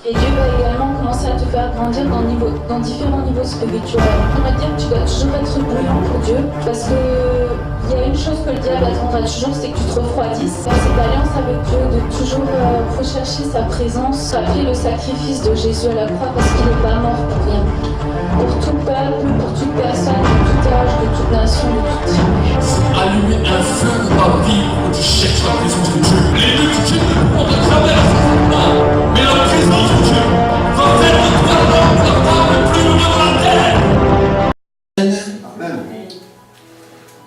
Et Dieu va également commencer à te faire grandir dans différents niveaux spirituels. On va dire que tu dois toujours être bouillant pour Dieu, parce que il y a une chose que le diable attendra toujours, c'est que tu te refroidisses. Dans cette alliance avec Dieu, de toujours rechercher sa présence, rappeler le sacrifice de Jésus à la croix, parce qu'il n'est pas mort pour rien. Pour tout peuple, pour toute personne, de tout âge, de toute nation, de toute tribu. Allumer un feu dans ta vie où tu cherches la présence de Dieu. Les deux du Dieu on te traverse, mais la présence de Dieu va faire de toi l'homme capable le plus loin de la terre. Amen.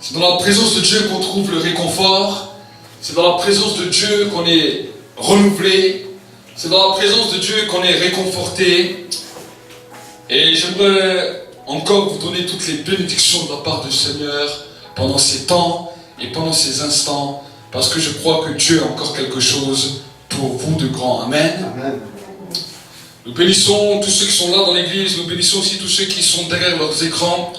C'est dans la présence de Dieu qu'on trouve le réconfort. C'est dans la présence de Dieu qu'on est renouvelé. C'est dans la présence de Dieu qu'on est réconforté. Et j'aimerais encore vous donner toutes les bénédictions de la part du Seigneur pendant ces temps et pendant ces instants, parce que je crois que Dieu a encore quelque chose pour vous de grand. Amen. Amen. Nous bénissons tous ceux qui sont là dans l'église, nous bénissons aussi tous ceux qui sont derrière leurs écrans.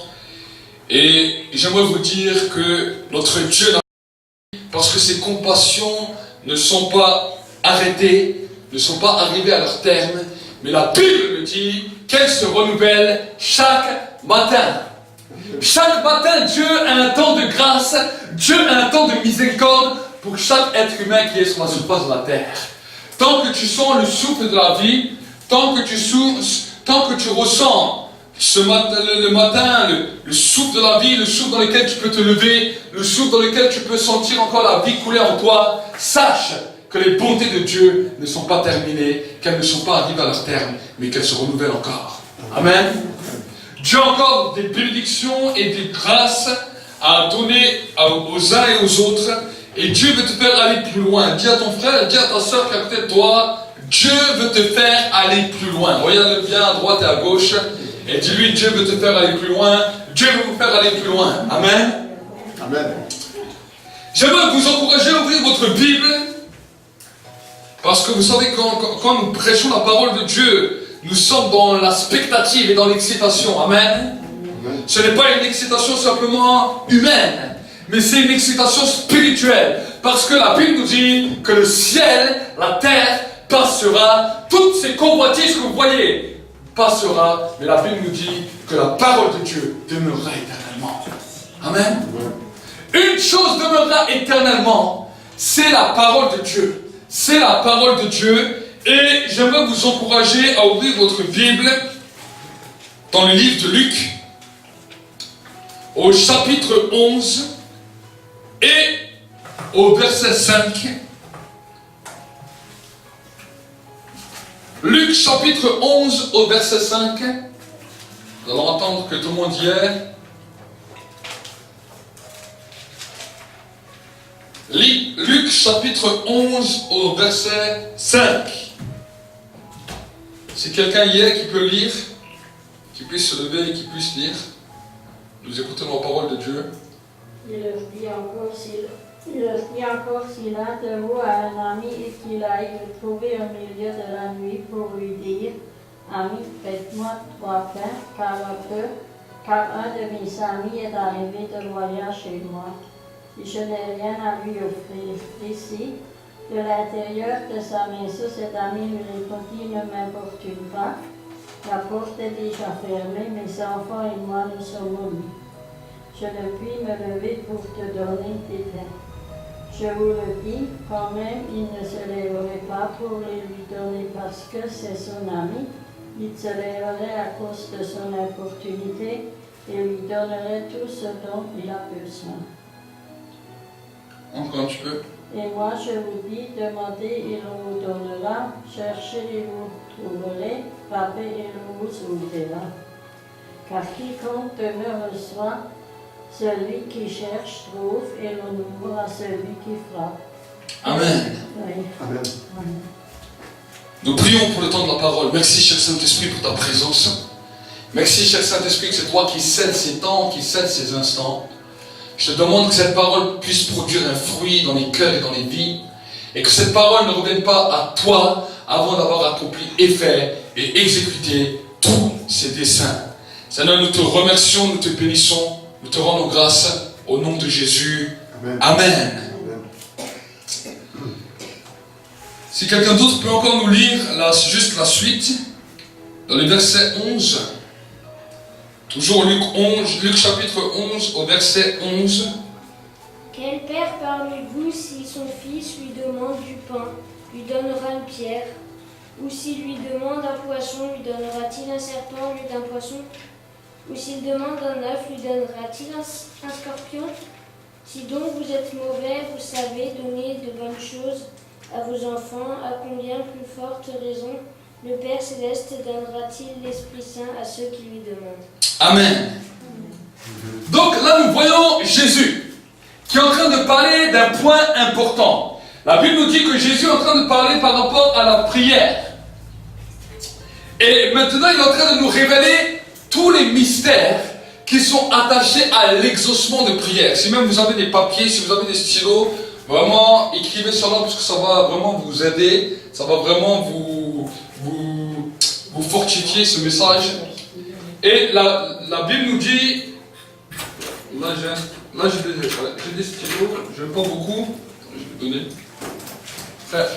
Et j'aimerais vous dire que notre Dieu, parce que ses compassions ne sont pas arrêtées, ne sont pas arrivées à leur terme, mais la Bible me dit qu'elle se renouvelle chaque matin. Chaque matin, Dieu a un temps de grâce, Dieu a un temps de miséricorde pour chaque être humain qui est sur la surface de la terre. Tant que tu sens le souffle de la vie, tant que tu ressens le matin, le souffle de la vie, le souffle dans lequel tu peux te lever, le souffle dans lequel tu peux sentir encore la vie couler en toi, sache que les bontés de Dieu ne sont pas terminées, qu'elles ne sont pas arrivées à leur terme, mais qu'elles se renouvellent encore. Amen. Dieu a encore des bénédictions et des grâces à donner aux uns et aux autres, et Dieu veut te faire aller plus loin. Dis à ton frère, dis à ta soeur qui est à côté de toi, Dieu veut te faire aller plus loin. Regarde-le bien à droite et à gauche, et dis-lui, Dieu veut te faire aller plus loin, Dieu veut vous faire aller plus loin. Amen. Amen. J'aimerais vous encourager à ouvrir votre Bible, parce que vous savez, quand nous prêchons la parole de Dieu, nous sommes dans la spectative et dans l'excitation. Amen. Amen. Ce n'est pas une excitation simplement humaine, mais c'est une excitation spirituelle. Parce que la Bible nous dit que le ciel, la terre passera, toutes ces convoitises que vous voyez passera, mais la Bible nous dit que la parole de Dieu demeurera éternellement. Amen. Amen. Une chose demeurera éternellement, c'est la parole de Dieu. C'est la parole de Dieu. Et j'aimerais vous encourager à ouvrir votre Bible dans le livre de Luc, au chapitre 11 et au verset 5. Luc chapitre 11 au verset 5. Nous allons attendre que tout le monde y est. Luc chapitre 11 au verset 5. Si quelqu'un y est qui peut lire, qui puisse se lever et qui puisse lire, nous écoutons la parole de Dieu. Il leur dit encore, s'il a de vous à un ami et qu'il aille le trouver au milieu de la nuit pour lui dire, ami, faites-moi 3 pains, car un de mes amis est arrivé de voyage chez moi, et je n'ai rien à lui offrir. Ici, de l'intérieur de sa maison, cet ami lui répondit, ne m'importune pas, la porte est déjà fermée, mes enfants et moi nous sommes au lit. Je ne puis me lever pour te donner tes pains. Je vous le dis, quand même, il ne se lèverait pas pour les lui donner parce que c'est son ami. Il se lèverait à cause de son importunité et lui donnerait tout ce dont il a besoin. Encore un petit peu. Et moi je vous dis, demandez et l'on vous donnera, cherchez et vous trouverez, frappez et l'on vous ouvrira. Car quiconque demeure reçoit, celui qui cherche trouve, et l'on ouvre à celui qui frappe. Amen. Oui. Amen. Amen. Nous prions pour le temps de la parole. Merci, cher Saint-Esprit, pour ta présence. Merci, cher Saint-Esprit, que c'est toi qui scelles ces temps, qui scelles ces instants. Je te demande que cette parole puisse produire un fruit dans les cœurs et dans les vies, et que cette parole ne revienne pas à toi avant d'avoir accompli et fait et exécuté tous ses desseins. Seigneur, nous te remercions, nous te bénissons, nous te rendons grâce au nom de Jésus. Amen. Amen. Si quelqu'un d'autre peut encore nous lire juste la suite, dans le verset 11, toujours Luc chapitre 11 au verset 11. Quel père parmi vous, si son fils lui demande du pain, lui donnera une pierre? Ou s'il lui demande un poisson, lui donnera-t-il un serpent au lieu d'un poisson? Ou s'il demande un œuf, lui donnera-t-il un scorpion? Si donc vous êtes mauvais, vous savez donner de bonnes choses à vos enfants, à combien plus forte raison le Père Céleste donnera-t-il l'Esprit Saint à ceux qui lui demandent? Amen. Donc là nous voyons Jésus qui est en train de parler d'un point important. La Bible nous dit que Jésus est en train de parler par rapport à la prière. Et maintenant il est en train de nous révéler tous les mystères qui sont attachés à l'exaucement de prière. Si même vous avez des papiers, si vous avez des stylos, vraiment écrivez cela parce que ça va vraiment vous aider, ça va vraiment vous fortifier ce message. Et la Bible nous dit, là j'ai des stylos, je n'aime pas beaucoup, je vais donner. Frère,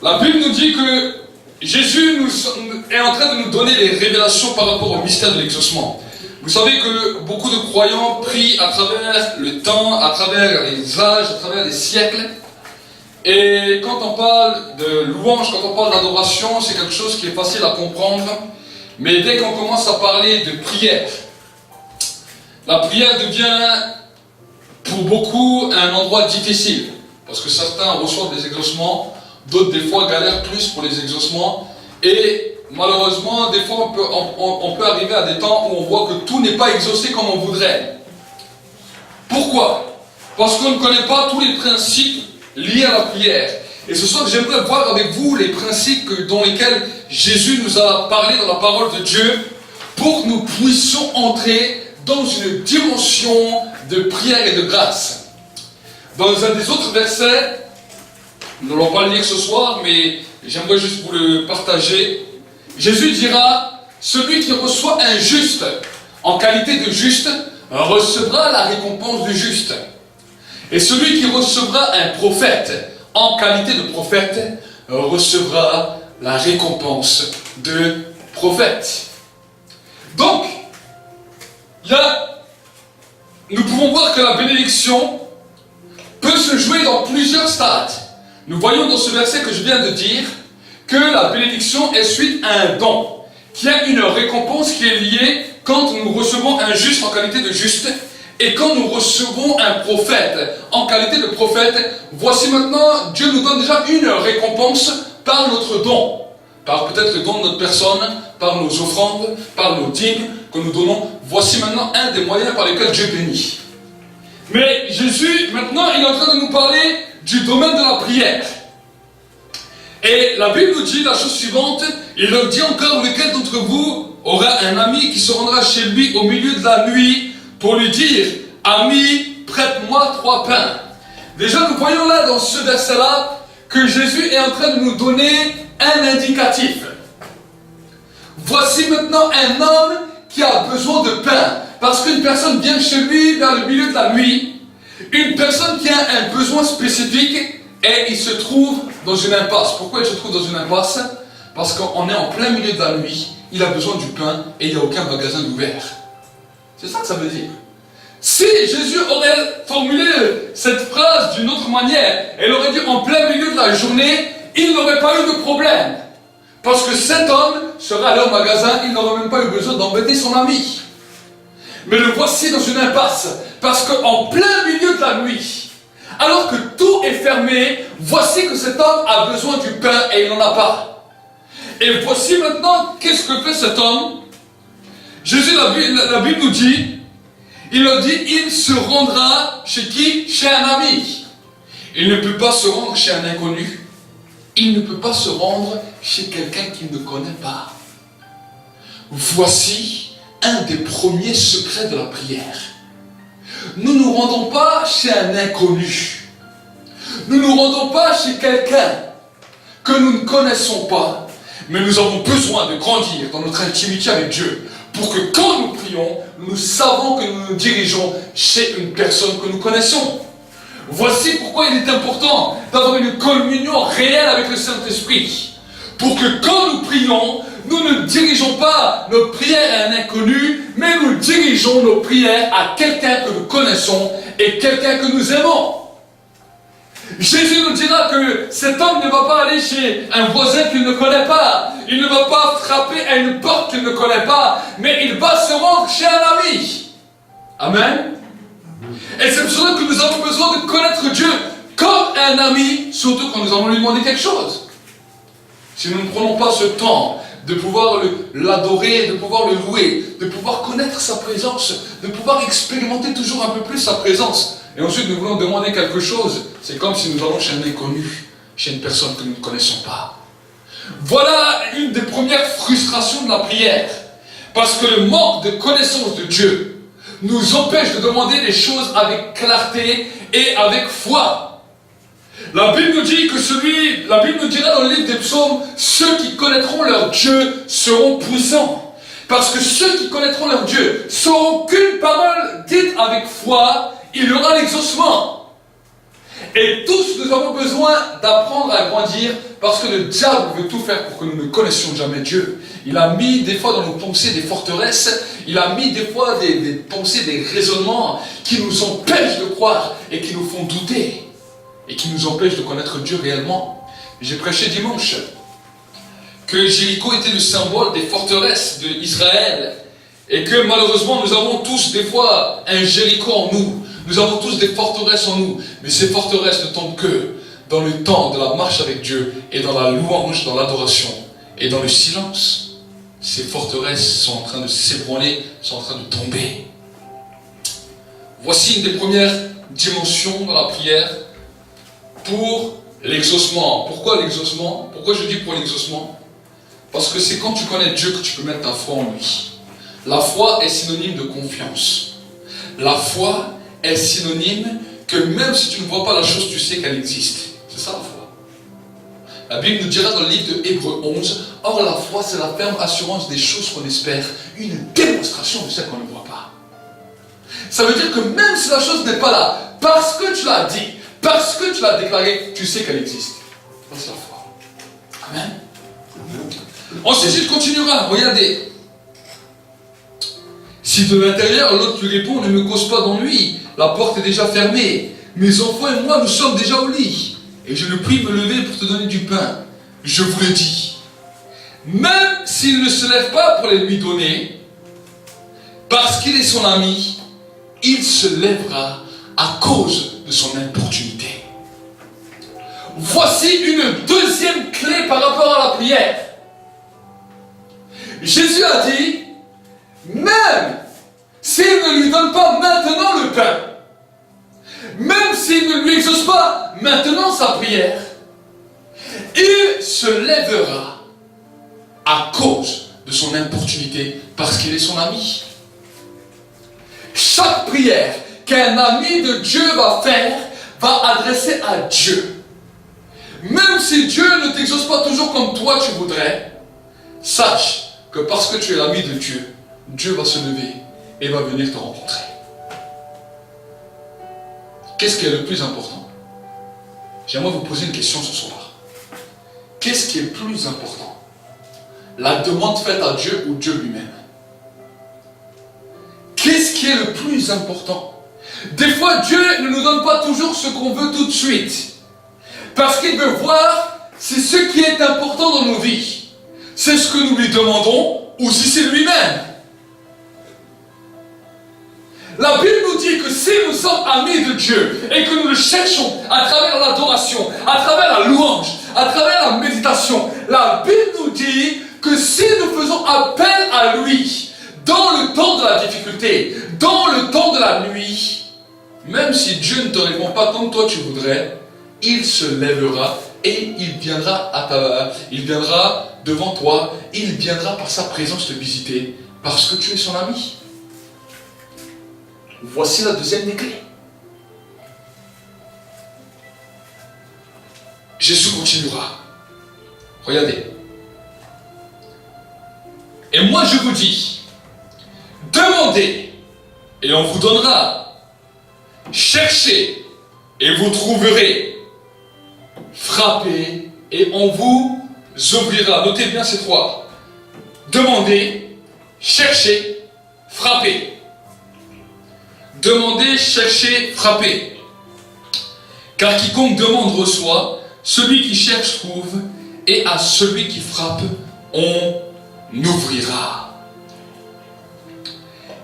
la Bible nous dit que Jésus est en train de nous donner les révélations par rapport au mystère de l'exaucement. Vous savez que beaucoup de croyants prient à travers le temps, à travers les âges, à travers les siècles. Et quand on parle de louange, quand on parle d'adoration, c'est quelque chose qui est facile à comprendre. Mais dès qu'on commence à parler de prière, la prière devient pour beaucoup un endroit difficile. Parce que certains reçoivent des exaucements, d'autres des fois galèrent plus pour les exaucements. Et malheureusement, des fois on peut arriver à des temps où on voit que tout n'est pas exaucé comme on voudrait. Pourquoi? Parce qu'on ne connaît pas tous les principes liés à la prière. Et ce soir, j'aimerais voir avec vous les principes dans lesquels Jésus nous a parlé dans la parole de Dieu pour que nous puissions entrer dans une dimension de prière et de grâce. Dans un des autres versets, nous n'allons pas le lire ce soir, mais j'aimerais juste vous le partager. Jésus dira, celui qui reçoit un juste en qualité de juste recevra la récompense du juste. Et celui qui recevra un prophète en qualité de prophète recevra la récompense de prophète. Donc, nous pouvons voir que la bénédiction peut se jouer dans plusieurs stades. Nous voyons dans ce verset que je viens de dire que la bénédiction est suite à un don, qui a une récompense qui est liée quand nous recevons un juste en qualité de juste et quand nous recevons un prophète en qualité de prophète. Voici maintenant, Dieu nous donne déjà une récompense par notre don, par peut-être le don de notre personne, par nos offrandes, par nos dîmes que nous donnons. Voici maintenant un des moyens par lesquels Dieu bénit. Mais Jésus, maintenant, il est en train de nous parler du domaine de la prière. Et la Bible nous dit la chose suivante, il leur dit encore, lequel d'entre vous aura un ami qui se rendra chez lui au milieu de la nuit pour lui dire, ami, prête-moi 3 pains. Déjà, nous voyons là, dans ce verset-là, que Jésus est en train de nous donner un indicatif. Voici maintenant un homme qui a besoin de pain. Parce qu'une personne vient chez lui vers le milieu de la nuit, une personne qui a un besoin spécifique et il se trouve dans une impasse. Pourquoi il se trouve dans une impasse? Parce qu'on est en plein milieu de la nuit, il a besoin du pain et il n'y a aucun magasin d'ouvert. C'est ça que ça veut dire. Si Jésus aurait formulé cette phrase d'une autre manière, elle aurait dit en plein milieu de la journée, il n'aurait pas eu de problème. Parce que cet homme serait allé au magasin, il n'aurait même pas eu besoin d'embêter son ami. Mais le voici dans une impasse, parce qu'en plein milieu de la nuit, alors que tout est fermé, voici que cet homme a besoin du pain et il n'en a pas. Et voici maintenant, qu'est-ce que fait cet homme? Jésus, la Bible nous dit, il leur dit, il se rendra chez qui? Chez un ami. Il ne peut pas se rendre chez un inconnu. Il ne peut pas se rendre chez quelqu'un qu'il ne connaît pas. Voici un des premiers secrets de la prière. Nous ne nous rendons pas chez un inconnu. Nous ne nous rendons pas chez quelqu'un que nous ne connaissons pas. Mais nous avons besoin de grandir dans notre intimité avec Dieu pour que quand nous prions, nous savons que nous nous dirigeons chez une personne que nous connaissons. Voici pourquoi il est important d'avoir une communion réelle avec le Saint-Esprit. Pour que quand nous prions, nous ne dirigeons pas nos prières à un inconnu, mais nous dirigeons nos prières à quelqu'un que nous connaissons et quelqu'un que nous aimons. Jésus nous dira que cet homme ne va pas aller chez un voisin qu'il ne connaît pas. Il ne va pas frapper à une porte qu'il ne connaît pas, mais il va se rendre chez un ami. Amen. Et c'est pour cela que nous avons besoin de connaître Dieu comme un ami, surtout quand nous allons lui demander quelque chose. Si nous ne prenons pas ce temps de pouvoir l'adorer, de pouvoir le louer, de pouvoir connaître sa présence, de pouvoir expérimenter toujours un peu plus sa présence, et ensuite nous voulons demander quelque chose, c'est comme si nous allons chez un inconnu, chez une personne que nous ne connaissons pas. Voilà une des premières frustrations de la prière, parce que le manque de connaissance de Dieu nous empêche de demander des choses avec clarté et avec foi. La Bible nous dit que la Bible nous dira dans le livre des psaumes, ceux qui connaîtront leur Dieu seront puissants. Parce que ceux qui connaîtront leur Dieu sauront qu'une parole dite avec foi, il y aura l'exaucement. Et tous nous avons besoin d'apprendre à grandir parce que le diable veut tout faire pour que nous ne connaissions jamais Dieu. Il a mis des fois dans nos pensées des forteresses, il a mis des fois des pensées, des raisonnements qui nous empêchent de croire et qui nous font douter. Et qui nous empêche de connaître Dieu réellement. J'ai prêché dimanche que Jéricho était le symbole des forteresses d'Israël et que malheureusement nous avons tous des fois un Jéricho en nous, nous avons tous des forteresses en nous, mais ces forteresses ne tombent que dans le temps de la marche avec Dieu et dans la louange, dans l'adoration et dans le silence. Ces forteresses sont en train de s'ébranler, sont en train de tomber. Voici une des premières dimensions dans la prière pour l'exaucement. Pourquoi l'exaucement? Pourquoi je dis pour l'exaucement? Parce que c'est quand tu connais Dieu que tu peux mettre ta foi en lui. La foi est synonyme de confiance. La foi est synonyme que même si tu ne vois pas la chose, tu sais qu'elle existe. C'est ça la foi. La Bible nous dira dans le livre de Hébreux 11, or la foi c'est la ferme assurance des choses qu'on espère, une démonstration de ce qu'on ne voit pas. Ça veut dire que même si la chose n'est pas là, parce que tu l'as dit, parce que tu l'as déclaré, tu sais qu'elle existe. C'est la foi. Amen. Ensuite, il continuera. Regardez. Si de l'intérieur, l'autre lui répond, ne me cause pas d'ennui. La porte est déjà fermée. Mes enfants et moi, nous sommes déjà au lit. Et je le prie de me lever pour te donner du pain. Je vous le dis. Même s'il ne se lève pas pour les lui donner, parce qu'il est son ami, il se lèvera à cause de son importunité. Voici une deuxième clé par rapport à la prière. Jésus a dit, même s'il ne lui donne pas maintenant le pain, même s'il ne lui exauce pas maintenant sa prière, il se lèvera à cause de son importunité parce qu'il est son ami. Chaque prière qu'un ami de Dieu va faire, va adresser à Dieu. Même si Dieu ne t'exauce pas toujours comme toi tu voudrais, sache que parce que tu es l'ami de Dieu, Dieu va se lever et va venir te rencontrer. Qu'est-ce qui est le plus important? J'aimerais vous poser une question ce soir. Qu'est-ce qui est le plus important? La demande faite à Dieu ou Dieu lui-même? Qu'est-ce qui est le plus important? Des fois, Dieu ne nous donne pas toujours ce qu'on veut tout de suite. Parce qu'il veut voir si ce qui est important dans nos vies, c'est ce que nous lui demandons ou si c'est lui-même. La Bible nous dit que si nous sommes amis de Dieu et que nous le cherchons à travers l'adoration, à travers la louange, à travers la méditation, la Bible nous dit que si nous faisons appel à lui dans le temps de la difficulté, dans le temps de la nuit, même si Dieu ne te répond pas comme toi tu voudrais, il se lèvera et il viendra devant toi, il viendra par sa présence te visiter parce que tu es son ami. Voici la deuxième des clés. Jésus continuera. Regardez. Et moi je vous dis, demandez et on vous donnera. Cherchez et vous trouverez. Frappez et on vous ouvrira. Notez bien ces trois. Demandez, cherchez, frappez. Demandez, cherchez, frappez. Car quiconque demande reçoit, celui qui cherche trouve, et à celui qui frappe, on ouvrira.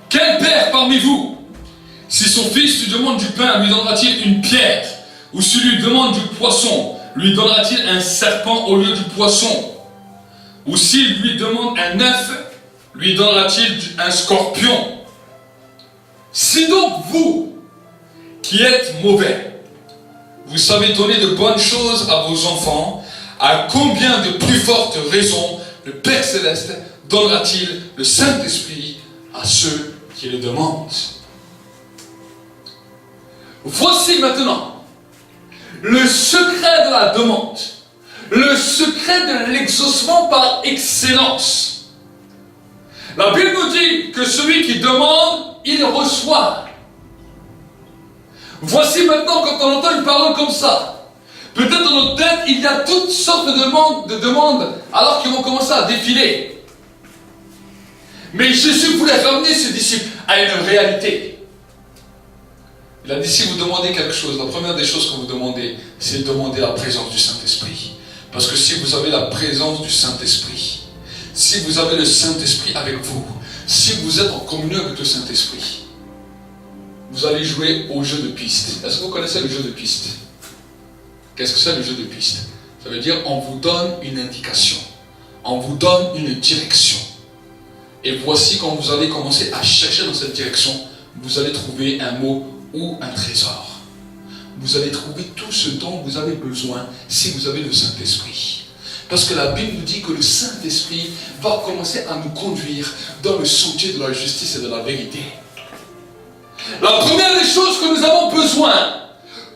Quel père parmi vous, si son fils lui demande du pain, lui donnera-t-il une pierre? Ou s'il lui demande du poisson, lui donnera-t-il un serpent au lieu du poisson? Ou s'il lui demande un œuf, lui donnera-t-il un scorpion? Si donc vous, qui êtes mauvais, vous savez donner de bonnes choses à vos enfants, à combien de plus fortes raisons le Père Céleste donnera-t-il le Saint-Esprit à ceux qui le demandent? Voici maintenant le secret de la demande, le secret de l'exaucement par excellence. La Bible nous dit que celui qui demande, il reçoit. Voici maintenant, quand on entend une parole comme ça, peut-être dans notre tête, il y a toutes sortes de demandes alors qu'ils vont commencer à défiler. Mais Jésus voulait ramener ses disciples à une réalité. Il a dit, si vous demandez quelque chose, la première des choses que vous demandez, c'est de demander la présence du Saint-Esprit. Parce que si vous avez la présence du Saint-Esprit, si vous avez le Saint-Esprit avec vous, si vous êtes en communion avec le Saint-Esprit, vous allez jouer au jeu de piste. Est-ce que vous connaissez le jeu de piste? Qu'est-ce que c'est le jeu de piste? Ça veut dire on vous donne une indication, on vous donne une direction. Et voici quand vous allez commencer à chercher dans cette direction, vous allez trouver un mot ou un trésor. Vous allez trouver tout ce dont vous avez besoin si vous avez le Saint-Esprit. Parce que la Bible nous dit que le Saint-Esprit va commencer à nous conduire dans le sentier de la justice et de la vérité. La première des choses que nous avons besoin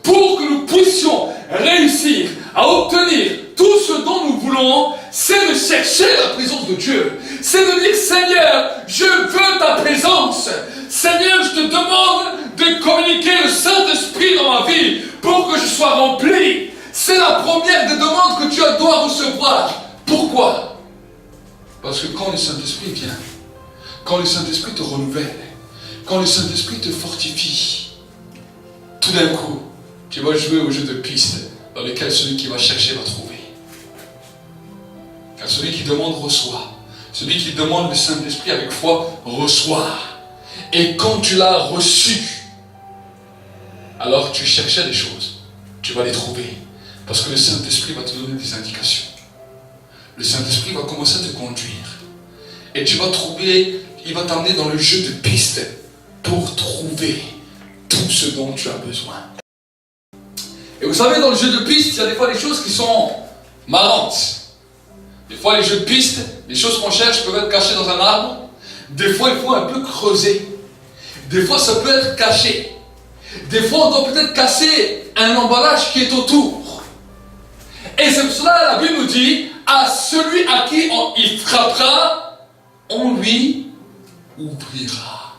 pour que nous puissions réussir à obtenir tout ce dont nous voulons, c'est de chercher la présence de Dieu. C'est de dire, Seigneur, je veux ta présence. Seigneur, je te demande de communiquer le Saint-Esprit dans ma vie pour que je sois rempli. C'est la première des demandes que tu dois recevoir. Pourquoi? Parce que quand le Saint-Esprit vient, quand le Saint-Esprit te renouvelle, quand le Saint-Esprit te fortifie, tout d'un coup, tu vas jouer au jeu de piste dans lequel celui qui va chercher va trouver. Car celui qui demande reçoit. Celui qui demande le Saint-Esprit avec foi reçoit. Et quand tu l'as reçu, alors tu cherchais des choses, tu vas les trouver. Parce que le Saint-Esprit va te donner des indications. Le Saint-Esprit va commencer à te conduire. Et tu vas trouver, il va t'emmener dans le jeu de piste pour trouver tout ce dont tu as besoin. Et vous savez, dans le jeu de piste, il y a des fois des choses qui sont marrantes. Des fois, les jeux de piste, les choses qu'on cherche peuvent être cachées dans un arbre. Des fois, il faut un peu creuser. Des fois, ça peut être caché. Des fois, on doit peut-être casser un emballage qui est autour. Et c'est pour cela la Bible nous dit, à celui à qui il frappera, on lui ouvrira.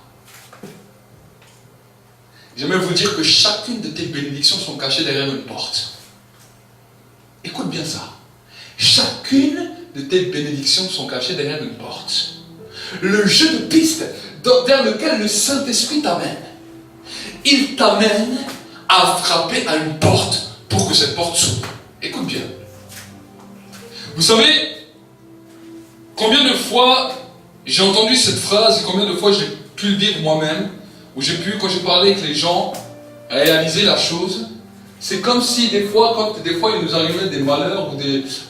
J'aimerais vous dire que chacune de tes bénédictions sont cachées derrière une porte. Écoute bien ça. Chacune de tes bénédictions sont cachées derrière une porte. Le jeu de piste vers lequel le Saint-Esprit t'amène, il t'amène à frapper à une porte pour que cette porte s'ouvre. Écoute bien. Vous savez, combien de fois j'ai entendu cette phrase et combien de fois j'ai pu le vivre moi-même, où j'ai pu, quand j'ai parlé avec les gens, réaliser la chose. C'est comme si des fois il nous arrivait des malheurs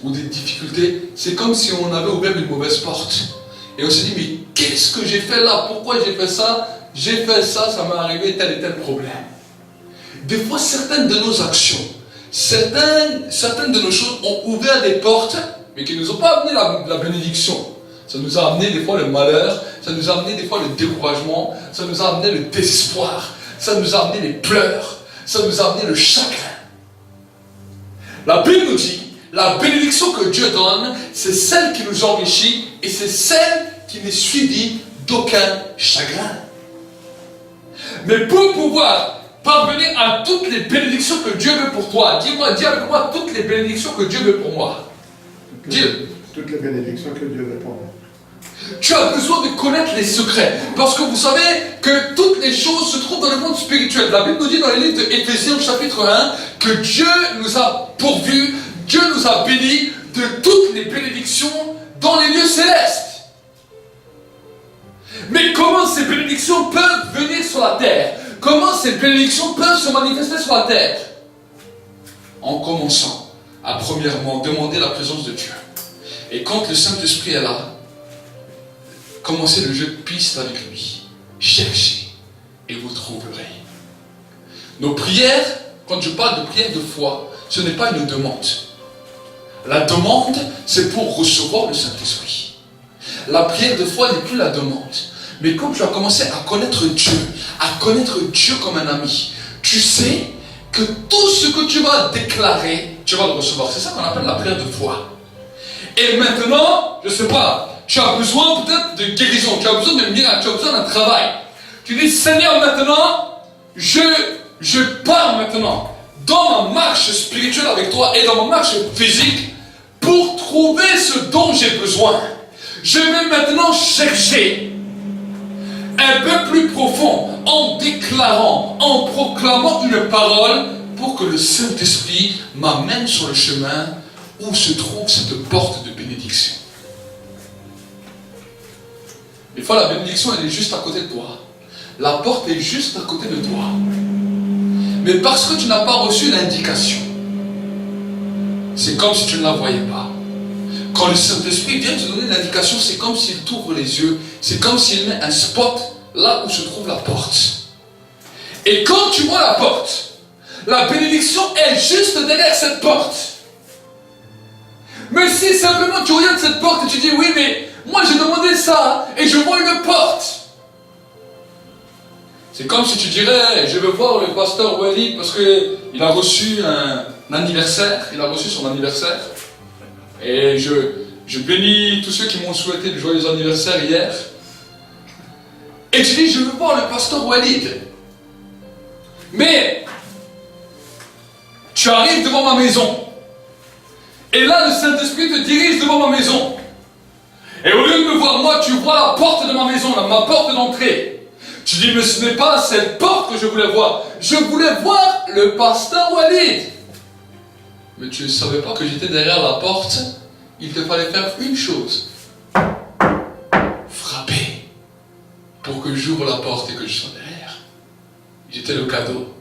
ou des difficultés, c'est comme si on avait ouvert une mauvaise porte. Et on s'est dit, mais qu'est-ce que j'ai fait là? Pourquoi j'ai fait ça? J'ai fait ça, ça m'est arrivé tel et tel problème. Des fois, certaines de nos actions, certaines de nos choses ont ouvert des portes, mais qui ne nous ont pas amené la bénédiction. Ça nous a amené des fois le malheur, ça nous a amené des fois le découragement, ça nous a amené le désespoir, ça nous a amené les pleurs, ça nous a amené le chagrin. La Bible nous dit, la bénédiction que Dieu donne, c'est celle qui nous enrichit et c'est celle qui n'est suivie d'aucun chagrin. Mais pour pouvoir parvenir à toutes les bénédictions que Dieu veut pour toi. Dis avec moi toutes les bénédictions que Dieu veut pour moi. Toutes les bénédictions que Dieu veut pour moi. Tu as besoin de connaître les secrets. Parce que vous savez que toutes les choses se trouvent dans le monde spirituel. La Bible nous dit dans les livres d'Éphésiens chapitre 1 que Dieu nous a pourvus, Dieu nous a bénis de toutes les bénédictions dans les lieux célestes. Mais comment ces bénédictions peuvent venir sur la terre? Comment ces bénédictions peuvent se manifester sur la terre? En commençant à premièrement demander la présence de Dieu. Et quand le Saint-Esprit est là, commencez le jeu de piste avec lui. Cherchez et vous trouverez. Nos prières, quand je parle de prière de foi, ce n'est pas une demande. La demande, c'est pour recevoir le Saint-Esprit. La prière de foi n'est plus la demande. Mais quand tu as commencé à connaître Dieu comme un ami, tu sais que tout ce que tu vas déclarer, tu vas le recevoir. C'est ça qu'on appelle la prière de foi. Et maintenant, je ne sais pas, tu as besoin peut-être de guérison, tu as besoin de miracle, tu as besoin d'un travail. Tu dis, Seigneur, maintenant, je pars maintenant dans ma marche spirituelle avec toi et dans ma marche physique pour trouver ce dont j'ai besoin. Je vais maintenant chercher un peu plus profond en déclarant, en proclamant une parole pour que le Saint-Esprit m'amène sur le chemin où se trouve cette porte de bénédiction. Des fois, la bénédiction, elle est juste à côté de toi. La porte est juste à côté de toi. Mais parce que tu n'as pas reçu l'indication, c'est comme si tu ne la voyais pas. Quand le Saint-Esprit vient te donner l'indication, c'est comme s'il t'ouvre les yeux. C'est comme s'il met un spot là où se trouve la porte. Et quand tu vois la porte, la bénédiction est juste derrière cette porte. Mais si simplement tu regardes cette porte et tu dis, oui, mais moi j'ai demandé ça et je vois une porte. C'est comme si tu dirais, je veux voir le pasteur Walid parce qu'il a reçu un anniversaire, il a reçu son anniversaire. Et je bénis tous ceux qui m'ont souhaité le joyeux anniversaire hier. Et tu dis, je veux voir le pasteur Walid. Mais, tu arrives devant ma maison. Et là, le Saint-Esprit te dirige devant ma maison. Et au lieu de me voir moi, tu vois la porte de ma maison, ma porte d'entrée. Tu dis, mais ce n'est pas cette porte que je voulais voir. Je voulais voir le pasteur Walid. Mais tu ne savais pas que j'étais derrière la porte. Il te fallait faire une chose. Frapper. Pour que j'ouvre la porte et que je sois derrière. J'étais le cadeau.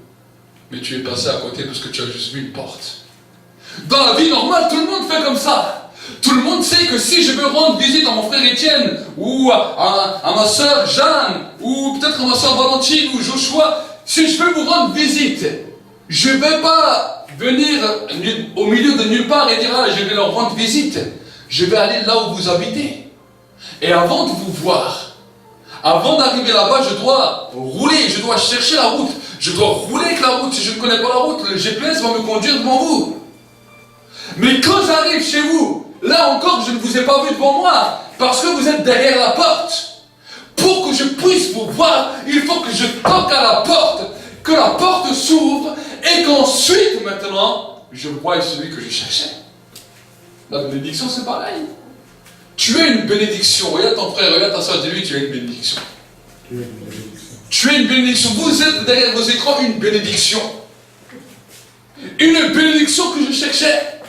Mais tu es passé à côté parce que tu as juste vu une porte. Dans la vie normale, tout le monde fait comme ça. Tout le monde sait que si je veux rendre visite à mon frère Étienne, ou à ma soeur Jeanne, ou peut-être à ma soeur Valentine, ou Joshua, si je veux vous rendre visite, je ne vais pas venir au milieu de nulle part et dire, ah, je vais leur rendre visite. Je vais aller là où vous habitez. Et avant de vous voir, avant d'arriver là-bas, je dois rouler, je dois chercher la route. Je dois rouler avec la route. Si je ne connais pas la route, le GPS va me conduire devant vous. Mais quand j'arrive chez vous, là encore, je ne vous ai pas vu devant moi, parce que vous êtes derrière la porte. Pour que je puisse vous voir, il faut que je toque à la porte, que la porte s'ouvre, et qu'ensuite, maintenant, je voie celui que je cherchais. La bénédiction, c'est pareil. Tu es une bénédiction. Regarde ton frère, regarde ta soeur, dis-lui, tu es une bénédiction. Tu es une bénédiction. Vous êtes derrière vos écrans une bénédiction. Une bénédiction que je cherchais.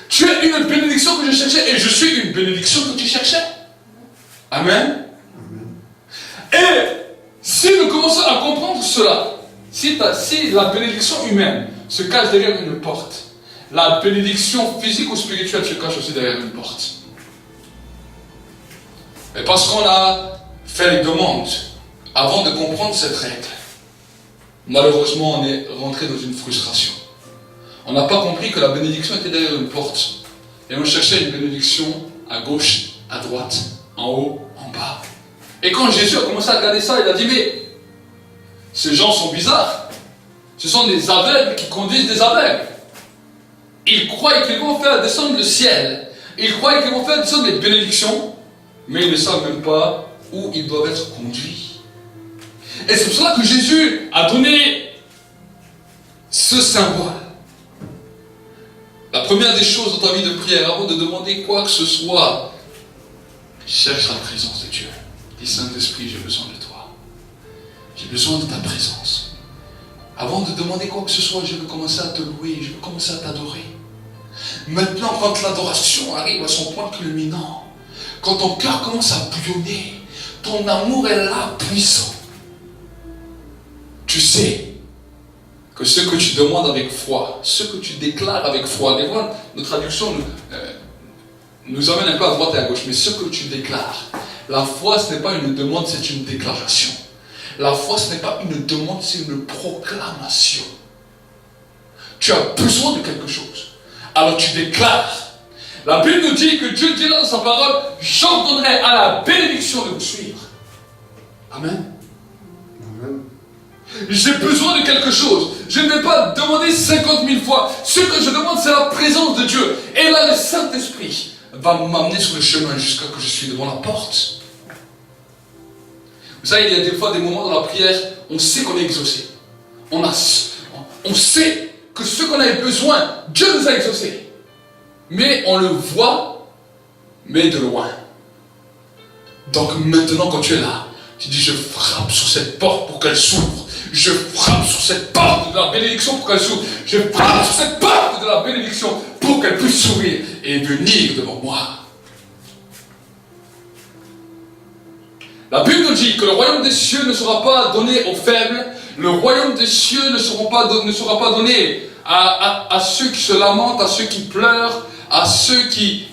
Tu es une bénédiction que je cherchais et je suis une bénédiction que tu cherchais. Amen. Et si nous commençons à comprendre cela, si la bénédiction humaine se cache derrière une porte, la bénédiction physique ou spirituelle se cache aussi derrière une porte. Mais parce qu'on a fait les demandes avant de comprendre cette règle, malheureusement on est rentré dans une frustration. On n'a pas compris que la bénédiction était derrière une porte. Et on cherchait une bénédiction à gauche, à droite, en haut, en bas. Et quand Jésus a commencé à regarder ça, il a dit, mais ces gens sont bizarres. Ce sont des aveugles qui conduisent des aveugles. Ils croient qu'ils vont faire descendre le ciel. Ils croient qu'ils vont faire descendre les bénédictions, mais ils ne savent même pas où ils doivent être conduits. Et c'est pour cela que Jésus a donné ce symbole. La première des choses dans ta vie de prière, avant de demander quoi que ce soit, cherche la présence de Dieu. Dis, Saint-Esprit, j'ai besoin de toi. J'ai besoin de ta présence. Avant de demander quoi que ce soit, je veux commencer à te louer, je veux commencer à t'adorer. Maintenant, quand l'adoration arrive à son point culminant, quand ton cœur commence à bouillonner, ton amour est là, puissant. Tu sais que ce que tu demandes avec foi, ce que tu déclares avec foi, des fois, nos traductions nous amènent un peu à droite et à gauche, mais ce que tu déclares, la foi, ce n'est pas une demande, c'est une déclaration. La foi, ce n'est pas une demande, c'est une proclamation. Tu as besoin de quelque chose. Alors tu déclares. La Bible nous dit que Dieu dit là dans sa parole, j'ordonnerai à la bénédiction de vous suivre. Amen. Amen. J'ai besoin de quelque chose. Je ne vais pas demander 50 000 fois. Ce que je demande, c'est la présence de Dieu. Et là, le Saint-Esprit va m'amener sur le chemin jusqu'à ce que je suis devant la porte. Vous savez, il y a des fois des moments dans la prière, on sait qu'on est exaucé. On sait que ce qu'on avait besoin, Dieu nous a exaucés. Mais on le voit, mais de loin. Donc maintenant, quand tu es là, tu dis, je frappe sur cette porte pour qu'elle s'ouvre. Je frappe sur cette porte de la bénédiction pour qu'elle s'ouvre. Je frappe sur cette porte de la bénédiction pour qu'elle puisse s'ouvrir et venir devant moi. La Bible nous dit que le royaume des cieux ne sera pas donné aux faibles. Le royaume des cieux ne sera pas donné à ceux qui se lamentent, à ceux qui pleurent, à ceux qui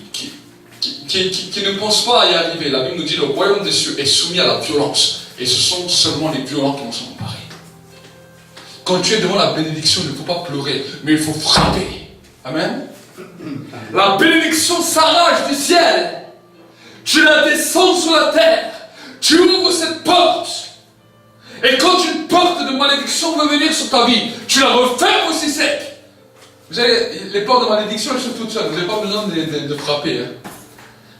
ne pensent pas à y arriver. La Bible nous dit que le royaume des cieux est soumis à la violence. Et ce sont seulement les violents qui en sont emparés. Quand tu es devant la bénédiction, il ne faut pas pleurer, mais il faut frapper. Amen. La bénédiction s'arrache du ciel. Tu la descends sur la terre. Tu ouvres cette porte. Et quand une porte de malédiction veut venir sur ta vie, tu la refermes aussi sec. Vous savez, les portes de malédiction, elles sont toutes seules. Vous n'avez pas besoin de frapper. Hein.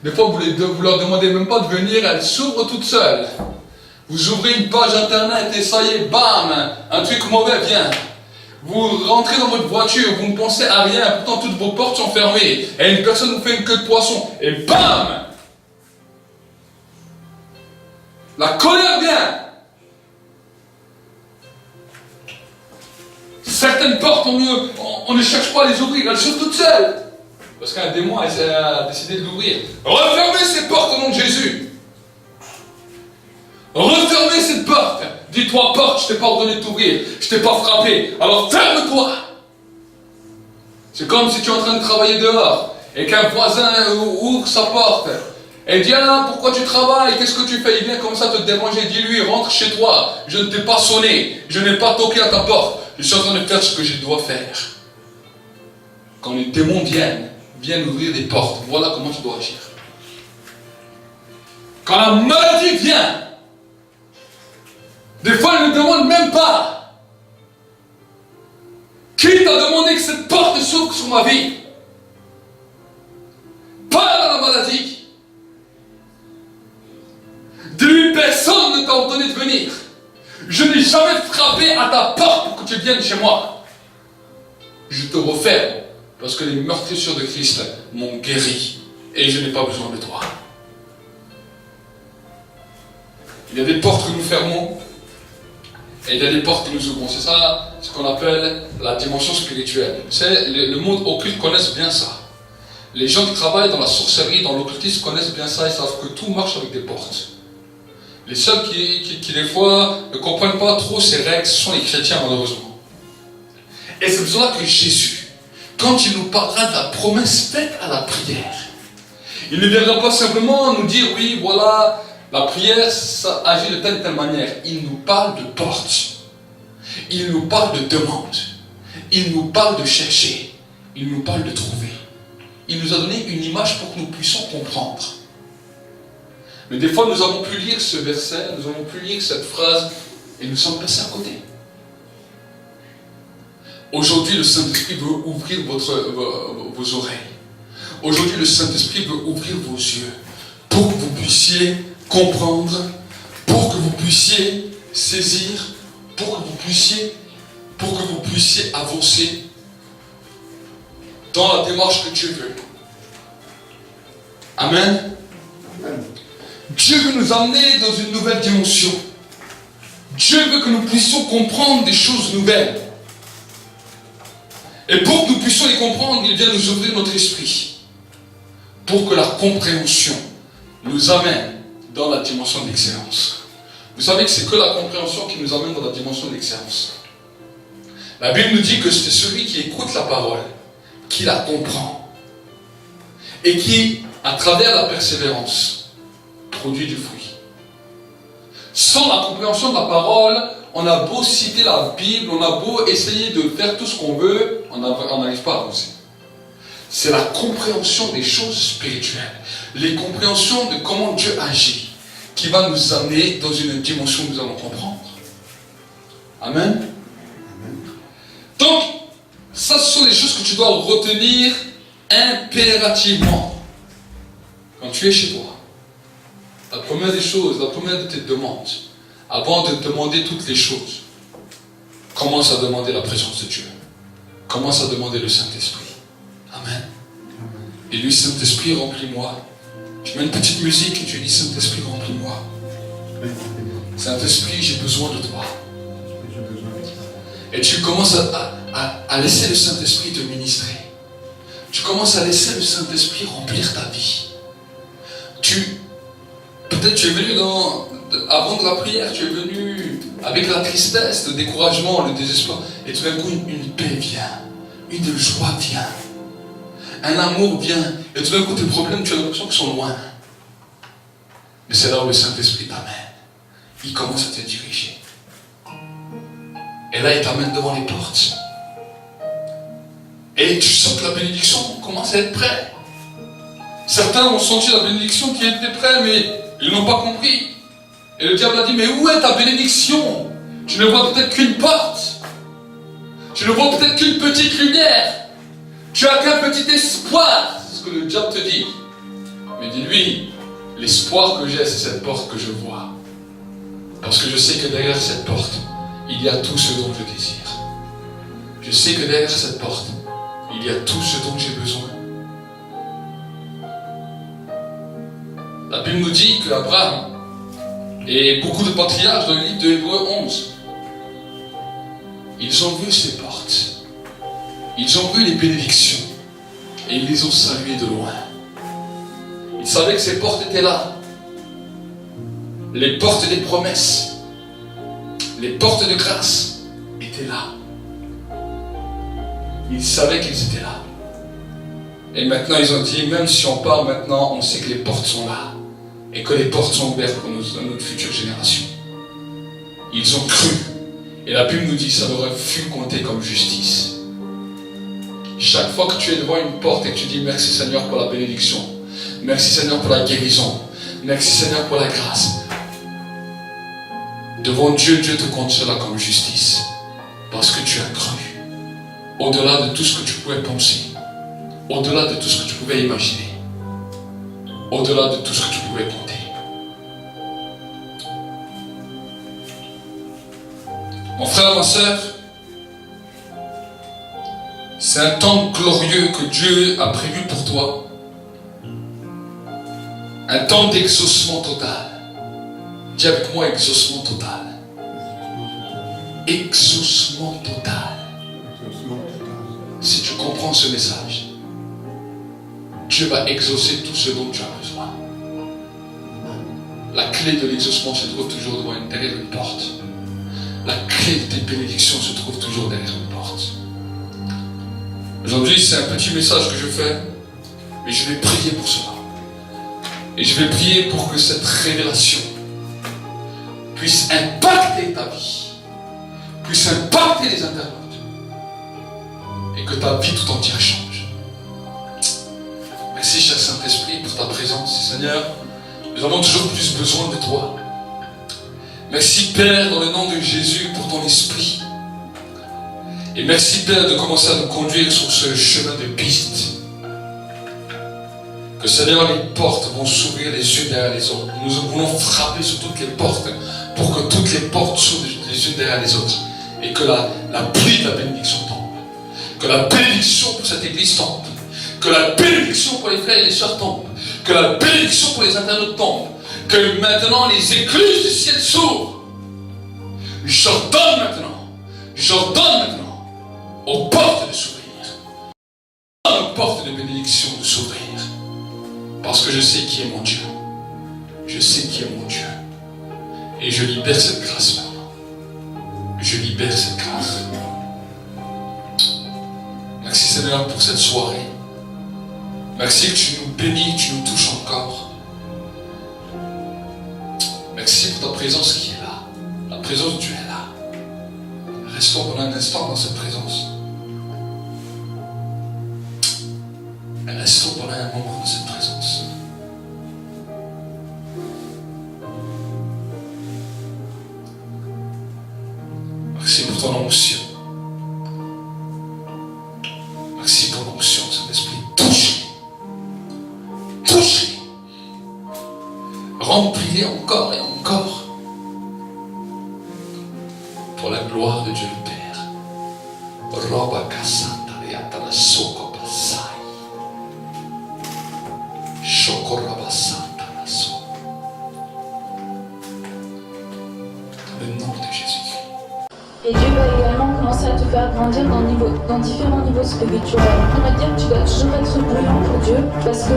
Des fois, vous leur demandez même pas de venir, elles s'ouvrent toutes seules. Vous ouvrez une page internet et ça y est, bam, un truc mauvais vient. Vous rentrez dans votre voiture, vous ne pensez à rien, pourtant toutes vos portes sont fermées. Et une personne vous fait une queue de poisson. Et bam! La colère vient. Certaines portes, on ne cherche pas à les ouvrir, elles sont toutes seules. Parce qu'un démon a décidé de l'ouvrir. Refermez ces portes au nom de Jésus. Refermez cette porte. Dis-toi, porte, je t'ai pas ordonné de t'ouvrir. Je t'ai pas frappé. Alors ferme-toi. C'est comme si tu es en train de travailler dehors et qu'un voisin ouvre sa porte. Et dit, ah, pourquoi tu travailles? Qu'est-ce que tu fais? Il vient comme ça te déranger. Dis-lui, rentre chez toi. Je ne t'ai pas sonné. Je n'ai pas toqué à ta porte. Je suis en train de faire ce que je dois faire. Quand les démons viennent ouvrir des portes, voilà comment tu dois agir. Quand la maladie vient, des fois elle ne demande même pas. Qui t'a demandé que cette porte s'ouvre sur ma vie? Pas dans la maladie. De lui, personne ne t'a ordonné de venir. Je n'ai jamais frappé à ta porte pour que tu viennes chez moi. Je te referme parce que les meurtrissures de Christ m'ont guéri et je n'ai pas besoin de toi. Il y a des portes que nous fermons et il y a des portes que nous ouvrons. C'est ça ce qu'on appelle la dimension spirituelle. Vous savez, le monde occulte connaissent bien ça. Les gens qui travaillent dans la sorcellerie, dans l'occultisme connaissent bien ça et savent que tout marche avec des portes. Les seuls qui des fois ne comprennent pas trop ces règles, ce sont les chrétiens malheureusement. Et c'est pour cela que Jésus, quand il nous parlera de la promesse faite à la prière, il ne viendra pas simplement nous dire, oui, voilà, la prière, ça agit de telle et telle manière. Il nous parle de porte. Il nous parle de demande. Il nous parle de chercher. Il nous parle de trouver. Il nous a donné une image pour que nous puissions comprendre. Mais des fois, nous avons pu lire ce verset, nous avons pu lire cette phrase, et nous sommes passés à côté. Aujourd'hui, le Saint-Esprit veut ouvrir vos oreilles. Aujourd'hui, le Saint-Esprit veut ouvrir vos yeux, pour que vous puissiez comprendre, pour que vous puissiez saisir, pour que vous puissiez pour que vous puissiez avancer dans la démarche que Dieu veut. Amen. Amen. Dieu veut nous amener dans une nouvelle dimension. Dieu veut que nous puissions comprendre des choses nouvelles. Et pour que nous puissions les comprendre, il vient nous ouvrir notre esprit. Pour que la compréhension nous amène dans la dimension d'excellence. Vous savez que c'est que la compréhension qui nous amène dans la dimension d'excellence. La Bible nous dit que c'est celui qui écoute la parole, qui la comprend, et qui, à travers la persévérance, produit du fruit. Sans la compréhension de la parole, on a beau citer la Bible, on a beau essayer de faire tout ce qu'on veut, on n'arrive pas à avancer. C'est la compréhension des choses spirituelles, les compréhensions de comment Dieu agit, qui va nous amener dans une dimension que nous allons comprendre. Amen. Donc, ça, ce sont des choses que tu dois retenir impérativement quand tu es chez toi. La première des choses, la première de tes demandes, avant de demander toutes les choses, commence à demander la présence de Dieu. Commence à demander le Saint-Esprit. Amen. Et lui, Saint-Esprit, remplis-moi. Tu mets une petite musique et tu dis, Saint-Esprit, remplis-moi. Saint-Esprit, j'ai besoin de toi. Et tu commences à laisser le Saint-Esprit te ministrer. Tu commences à laisser le Saint-Esprit remplir ta vie. Peut-être tu es venu avant de la prière, tu es venu avec la tristesse, le découragement, le désespoir. Et tout d'un coup, une paix vient. Une joie vient. Un amour vient. Et tout d'un coup, tes problèmes, tu as l'impression qu'ils sont loin. Mais c'est là où le Saint-Esprit t'amène. Il commence à te diriger. Et là, il t'amène devant les portes. Et tu sens que la bénédiction commence à être prête. Certains ont senti la bénédiction qui était prête, mais ils n'ont pas compris. Et le diable a dit, mais où est ta bénédiction? Tu ne vois peut-être qu'une porte. Tu ne vois peut-être qu'une petite lumière. Tu as qu'un petit espoir. C'est ce que le diable te dit. Mais dis-lui, l'espoir que j'ai, c'est cette porte que je vois. Parce que je sais que derrière cette porte, il y a tout ce dont je désire. Je sais que derrière cette porte, il y a tout ce dont j'ai besoin. La Bible nous dit qu'Abraham et beaucoup de patriarches dans le livre de Hébreux 11, ils ont vu ces portes. Ils ont vu les bénédictions. Et ils les ont saluées de loin. Ils savaient que ces portes étaient là. Les portes des promesses. Les portes de grâce étaient là. Ils savaient qu'ils étaient là. Et maintenant ils ont dit, même si on part maintenant, on sait que les portes sont là. Et que les portes sont ouvertes pour notre future génération. Ils ont cru. Et la Bible nous dit, ça leur fut compté comme justice. Chaque fois que tu es devant une porte et que tu dis, merci Seigneur pour la bénédiction. Merci Seigneur pour la guérison. Merci Seigneur pour la grâce. Devant Dieu, Dieu te compte cela comme justice. Parce que tu as cru. Au-delà de tout ce que tu pouvais penser. Au-delà de tout ce que tu pouvais imaginer. Au-delà de tout ce que tu pouvais compter. Mon frère, ma soeur, c'est un temps glorieux que Dieu a prévu pour toi. Un temps d'exaucement total. Dis avec moi, exaucement total. Exaucement total. Si tu comprends ce message, Dieu va exaucer tout ce dont tu as besoin. La clé de l'exaucement se trouve toujours derrière une porte. La clé de tes bénédictions se trouve toujours derrière une porte. Aujourd'hui, c'est un petit message que je fais, mais je vais prier pour cela. Et je vais prier pour que cette révélation puisse impacter ta vie, puisse impacter les internautes, et que ta vie tout entière change. Merci, cher Saint-Esprit, pour ta présence. Seigneur, nous avons toujours plus besoin de toi. Merci, Père, dans le nom de Jésus, pour ton esprit. Et merci, Père, de commencer à nous conduire sur ce chemin de piste. Que, Seigneur, les portes vont s'ouvrir les unes derrière les autres. Nous voulons frapper sur toutes les portes pour que toutes les portes s'ouvrent les unes derrière les autres. et que la pluie de la bénédiction tombe. Que la bénédiction pour cette église tombe. Que la bénédiction pour les frères et les sœurs tombe. Que la bénédiction pour les internautes tombe. Que maintenant les écluses du ciel s'ouvrent. J'ordonne maintenant aux portes de s'ouvrir. Aux portes de bénédiction de s'ouvrir. Parce que je sais qui est mon Dieu. Je sais qui est mon Dieu. Et je libère cette grâce maintenant. Je libère cette grâce. Merci Seigneur pour cette soirée. Merci que tu nous bénis, que tu nous touches encore. Merci pour ta présence qui est là. La présence de Dieu est là. Restons pendant un instant dans cette présence. Restons pendant un moment dans cette présence. Merci pour ton onction. Merci pour l'onction, Saint-Esprit. Touche-les. Remplis-les encore et encore. Pour la gloire de Dieu le Père. Roba Cassata Leatana Soko Basai. Chokoraba Santa Naso. Dans le nom de Jésus-Christ. Et Dieu va également commencer à te faire grandir dans différents niveaux spirituels. On va dire que tu dois toujours être bouillant pour Dieu, parce que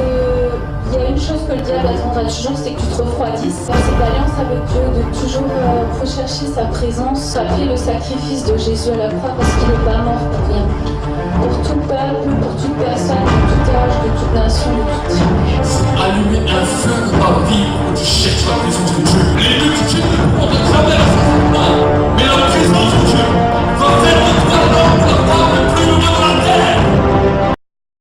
il y a une chose que le diable attendra toujours, c'est que tu te refroidisses. Dans cette alliance avec Dieu, de toujours rechercher sa présence, après le sacrifice de Jésus à la croix, parce qu'il n'est pas mort pour rien. Pour tout peuple, pour toute personne, de tout âge, de toute nation, de toute tribu. Allumer un feu dans ta vie où tu cherches la présence